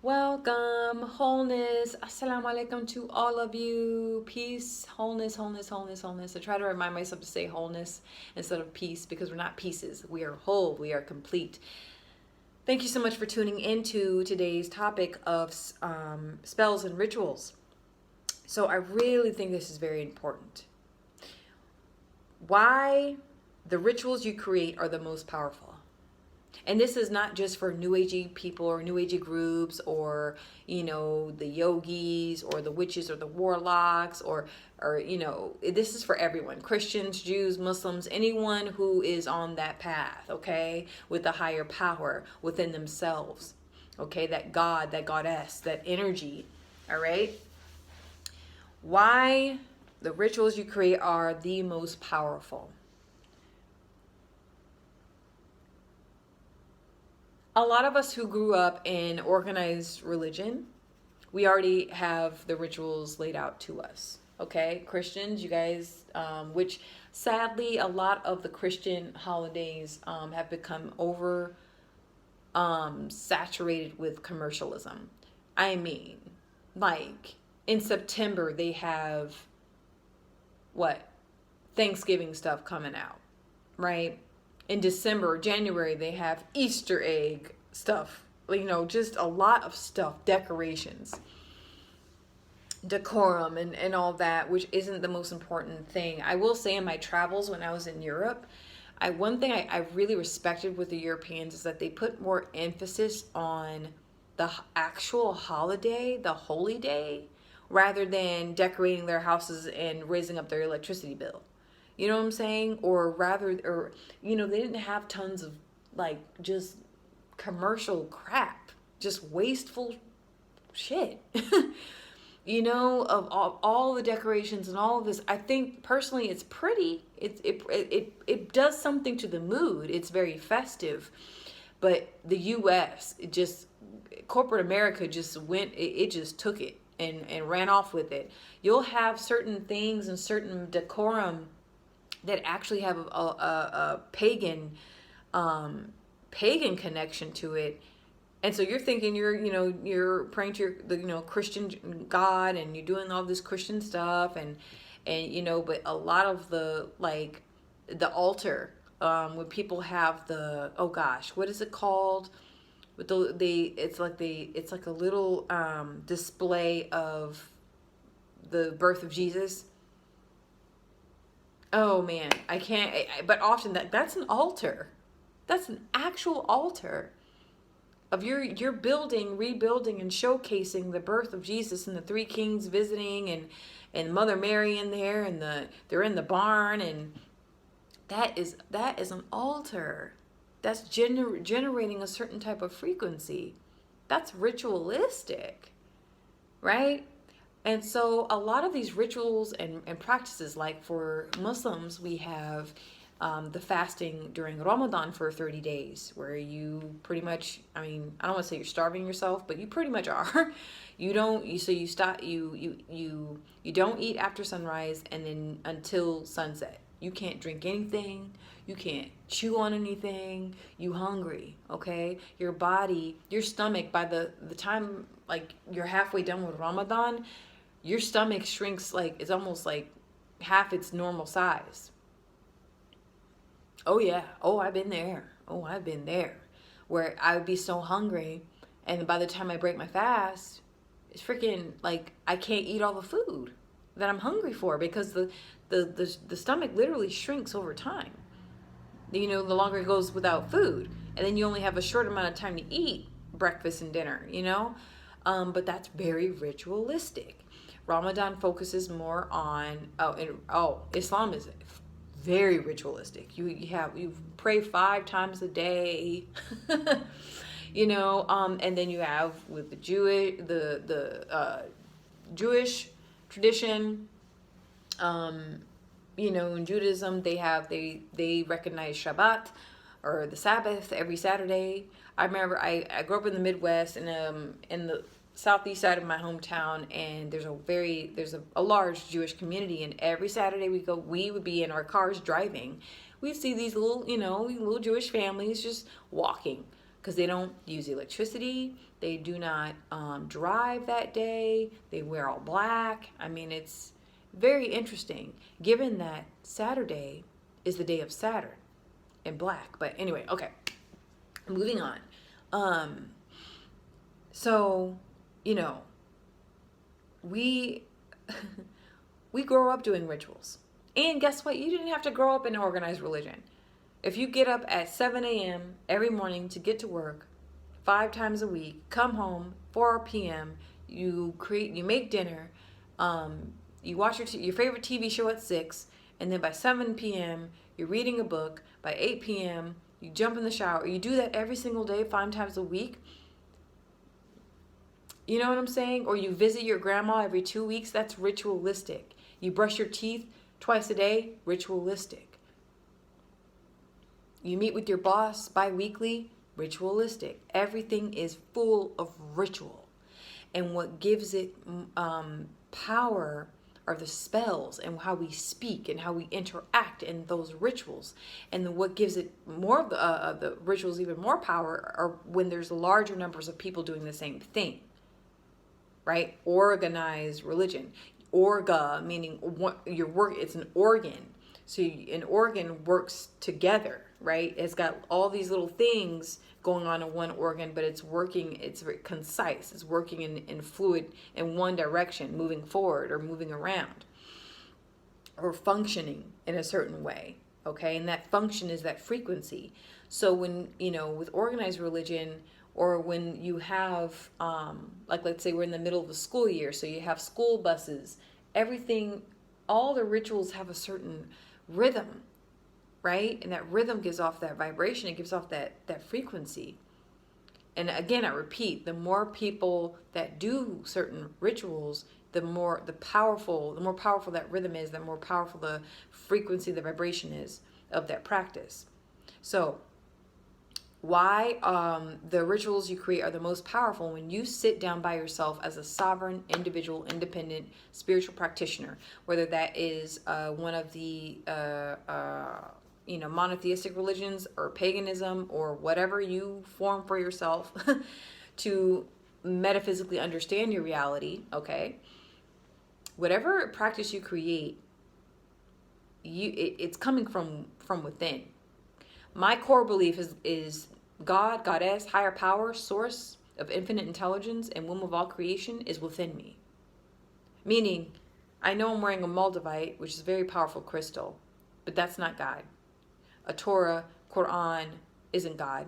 Welcome, wholeness. Assalamu alaikum to all of you. Peace, wholeness, wholeness, wholeness, wholeness. I try to remind myself to say wholeness instead of peace because we're not pieces. We are whole. We are complete. Thank you so much for tuning into today's topic of spells and rituals. So I really think this is very important. Why the rituals you create are the most powerful. And this is not just for New Agey people or New Agey groups or, the yogis or the witches or the warlocks or, this is for everyone. Christians, Jews, Muslims, anyone who is on that path, okay, with a higher power within themselves, okay, that God, that goddess, that energy, all right? Why the rituals you create are the most powerful. A lot of us who grew up in organized religion, we already have the rituals laid out to us. Okay, Christians, you guys, which sadly a lot of the Christian holidays have become over saturated with commercialism. I mean, like in September they have what? Thanksgiving stuff coming out, right? In December, January, they have Easter egg stuff. Just a lot of stuff, decorations, decorum, and all that, which isn't the most important thing. I will say in my travels when I was in Europe, one thing I really respected with the Europeans is that they put more emphasis on the actual holiday, the holy day, rather than decorating their houses and raising up their electricity bill. You know what I'm saying? They didn't have tons of just commercial crap, just wasteful shit. Of all the decorations and all of this. I think personally it's pretty. It does something to the mood. It's very festive. But the US, corporate America just went, it just took it and ran off with it. You'll have certain things and certain decorum that actually have a pagan connection to it, and so you're thinking you're praying to the Christian God and you're doing all this Christian stuff and but a lot of the altar when people have the, oh gosh, what is it called, with it's like a little display of the birth of Jesus. Oh man, I can't. But often that's an altar. That's an actual altar of your building, rebuilding, and showcasing the birth of Jesus and the three kings visiting and Mother Mary in there and they're in the barn, and that is an altar. That's generating a certain type of frequency. That's ritualistic, right? And so a lot of these rituals and practices, like for Muslims, we have the fasting during Ramadan for 30 days, where you pretty much, I don't want to say you're starving yourself, but you pretty much are. You don't eat after sunrise and then until sunset. You can't drink anything. You can't chew on anything. You hungry, okay? Your body, your stomach, by the time you're halfway done with Ramadan, your stomach shrinks it's almost like half its normal size. Oh yeah. Oh, I've been there. Where I would be so hungry, and by the time I break my fast, it's freaking I can't eat all the food that I'm hungry for because the stomach literally shrinks over time. The longer it goes without food, and then you only have a short amount of time to eat breakfast and dinner. But that's very ritualistic. Ramadan focuses more on Islam is very ritualistic. You pray 5 times a day, and then you have with the Jewish tradition, in Judaism they recognize Shabbat or the Sabbath every Saturday. I remember I grew up in the Midwest and in the southeast side of my hometown, and there's a large Jewish community, and every Saturday we would be in our cars driving. We'd see these little Jewish families just walking because they don't use electricity. They do not drive that day. They wear all black. I mean, it's very interesting given that Saturday is the day of Saturn in black. But anyway, okay, moving on. So, you know, we we grow up doing rituals. And guess what? You didn't have to grow up in an organized religion. If you get up at 7 a.m. every morning to get to work 5 times a week, come home 4 p.m., you make dinner, you watch your favorite TV show at 6, and then by 7 p.m. you're reading a book. By 8 p.m. you jump in the shower. You do that every single day, 5 times a week. You know what I'm saying? Or you visit your grandma every 2 weeks. That's ritualistic. You brush your teeth twice a day. Ritualistic. You meet with your boss bi-weekly. Ritualistic. Everything is full of ritual. And what gives it power are the spells and how we speak and how we interact in those rituals. And what gives it more of the rituals even more power are when there's larger numbers of people doing the same thing. Right? Organized religion. Orga, meaning your work, it's an organ. So an organ works together, right? It's got all these little things going on in one organ, but it's working, it's very concise. It's working in fluid in one direction, moving forward or moving around or functioning in a certain way. Okay. And that function is that frequency. So when, with organized religion, or when you have, like, let's say we're in the middle of the school year, so you have school buses, everything, all the rituals have a certain rhythm, right? And that rhythm gives off that vibration. It gives off that frequency. And again, I repeat, the more people that do certain rituals, the more powerful that rhythm is, the more powerful the frequency, the vibration is of that practice. So why the rituals you create are the most powerful when you sit down by yourself as a sovereign, individual, independent spiritual practitioner, whether that is one of the monotheistic religions or paganism or whatever you form for yourself to metaphysically understand your reality. Okay, whatever practice you create, it's coming from within. My core belief is God, Goddess, higher power, source of infinite intelligence and womb of all creation is within me. Meaning, I know I'm wearing a moldavite, which is a very powerful crystal, but that's not God. A Torah, Quran isn't God.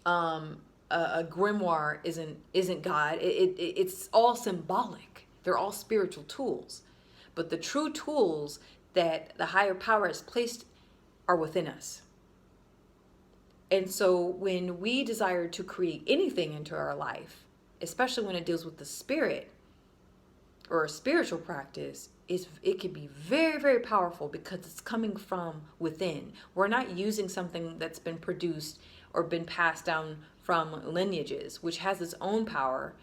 A grimoire isn't God. It's all symbolic. They're all spiritual tools. But the true tools that the higher power has placed are within us. And so when we desire to create anything into our life, especially when it deals with the spirit or a spiritual practice, it can be very, very powerful because it's coming from within. We're not using something that's been produced or been passed down from lineages, which has its own power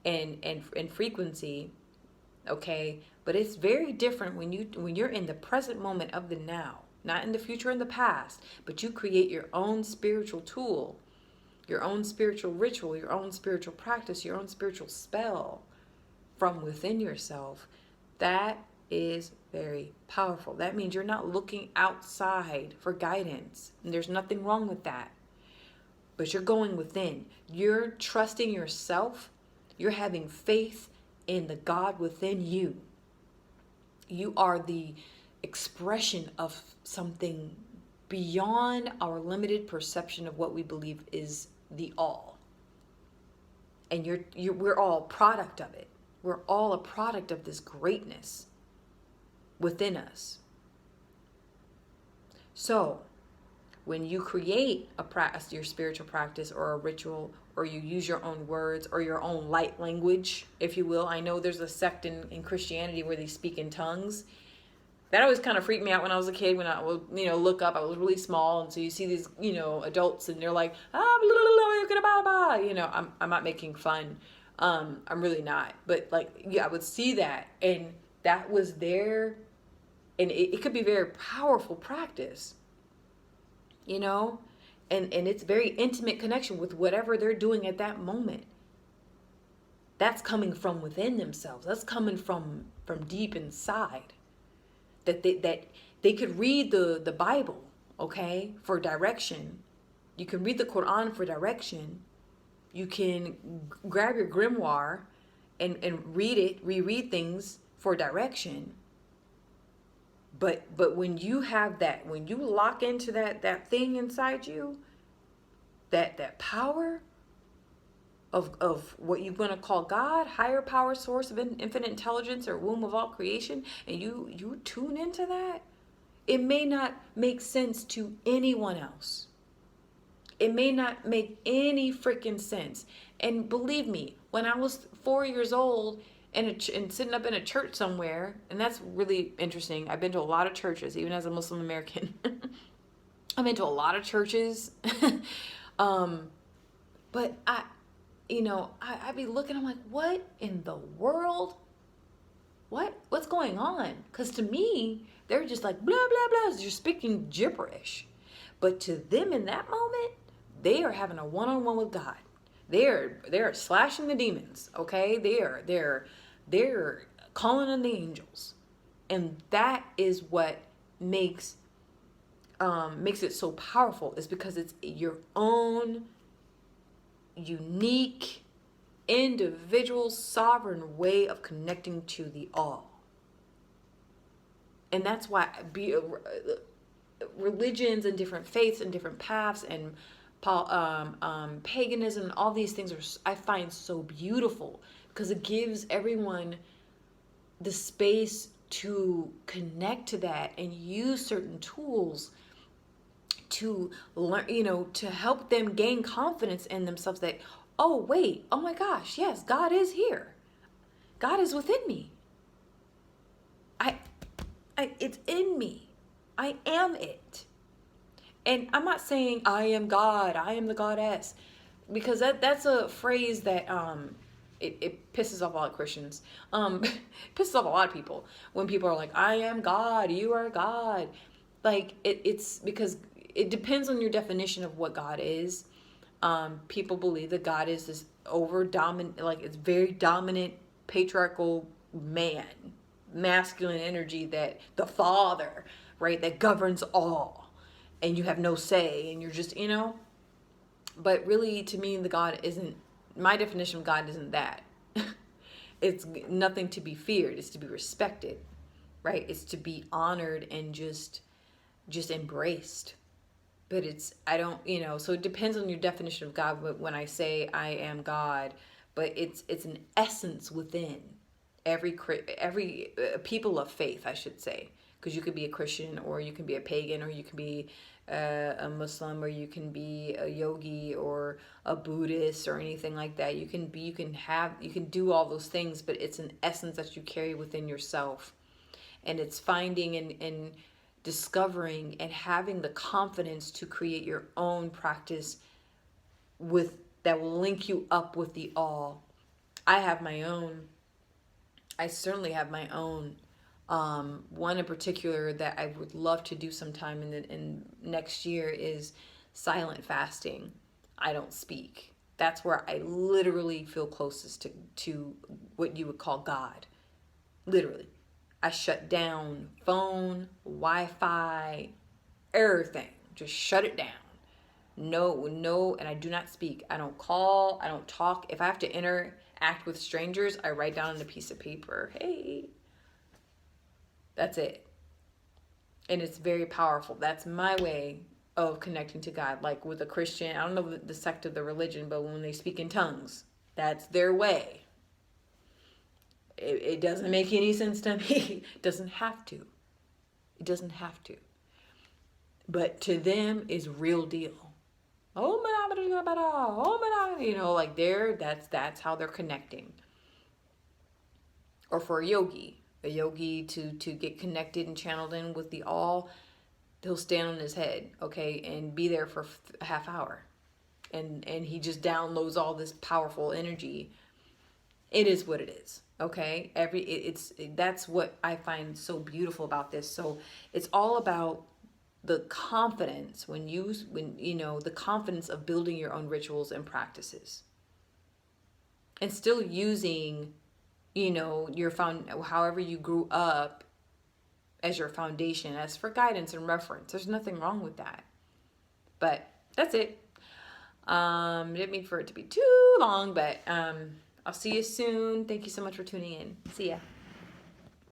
and frequency. Okay, but it's very different when you're in the present moment of the now, not in the future and the past, but you create your own spiritual tool, your own spiritual ritual, your own spiritual practice, your own spiritual spell from within yourself. That is very powerful. That means you're not looking outside for guidance, and there's nothing wrong with that. But you're going within. You're trusting yourself. You're having faith in the God within you. You are the expression of something beyond our limited perception of what we believe is the all. And we're all a product of it. We're all a product of this greatness within us. So, when you create your spiritual practice or a ritual, or you use your own words or your own light language, if you will. I know there's a sect in Christianity where they speak in tongues. That always kind of freaked me out when I was a kid. When I would, look up, I was really small, and so you see these, adults, and they're like, I'm not making fun. I'm really not. But I would see that, and that was there, and it could be very powerful practice, and and it's very intimate connection with whatever they're doing at that moment. That's coming from within themselves. That's coming from deep inside. That they could read the Bible, okay, for direction. You can read the Quran for direction. You can grab your grimoire and read it, reread things for direction. But when you have that, when you lock into that thing inside you, that power of what you're going to call God, higher power, source of infinite intelligence, or womb of all creation, and you tune into that, it may not make sense to anyone else. It may not make any freaking sense. And believe me, when I was 4 years old and sitting up in a church somewhere, and that's really interesting. I've been to a lot of churches, even as a Muslim American. I've been to a lot of churches. But I'd be looking, I'm like, what in the world? What's going on? Because to me, they're just like, blah, blah, blah. You're speaking gibberish. But to them in that moment, they are having a one-on-one with God. They're slashing the demons, okay? They're calling on the angels. And that is what makes it so powerful, is because it's your own unique, individual, sovereign way of connecting to the all. And that's why religions and different faiths and different paths and paganism and all these things I find so beautiful, because it gives everyone the space to connect to that and use certain tools to learn, to help them gain confidence in themselves that, oh wait, oh my gosh, yes, God is here. God is within me. It's in me. I am it. And I'm not saying I am God, I am the goddess, because that's a phrase that it pisses off a lot of Christians. Pisses off a lot of people when people are like, I am God, you are God. Like it's because it depends on your definition of what God is. People believe that God is this dominant, like it's very dominant, patriarchal man, masculine energy, that the father, right, that governs all, and you have no say, and you're just, but really, to me, my definition of God isn't that. It's nothing to be feared. It's to be respected, right? It's to be honored and just embraced. But so it depends on your definition of God. But when I say I am God, but it's an essence within every people of faith, I should say, because you could be a Christian, or you can be a pagan, or you can be a Muslim, or you can be a yogi or a Buddhist or anything like that. You can do all those things, but it's an essence that you carry within yourself, and it's finding and discovering and having the confidence to create your own practice that will link you up with the all. I certainly have my own. One in particular that I would love to do sometime in next year is silent fasting. I don't speak. That's where I literally feel closest to what you would call God. Literally. I shut down phone, Wi-Fi, everything. Just shut it down. No, and I do not speak. I don't call. I don't talk. If I have to interact with strangers, I write down on a piece of paper, hey. That's it. And it's very powerful. That's my way of connecting to God. Like with a Christian, I don't know the sect of the religion, but when they speak in tongues, that's their way. It doesn't make any sense to me. It doesn't have to. It doesn't have to. But to them is real deal. Oh my, like that's how they're connecting. Or for a yogi to get connected and channeled in with the all, he'll stand on his head, okay, and be there for a half hour, and he just downloads all this powerful energy. It is what it is, okay. That's what I find so beautiful about this. So it's all about the confidence when you know, the confidence of building your own rituals and practices, and still using, you know, however you grew up as your foundation, as for guidance and reference. There's nothing wrong with that. But that's it. Didn't mean for it to be too long, but I'll see you soon. Thank you so much for tuning in. See ya.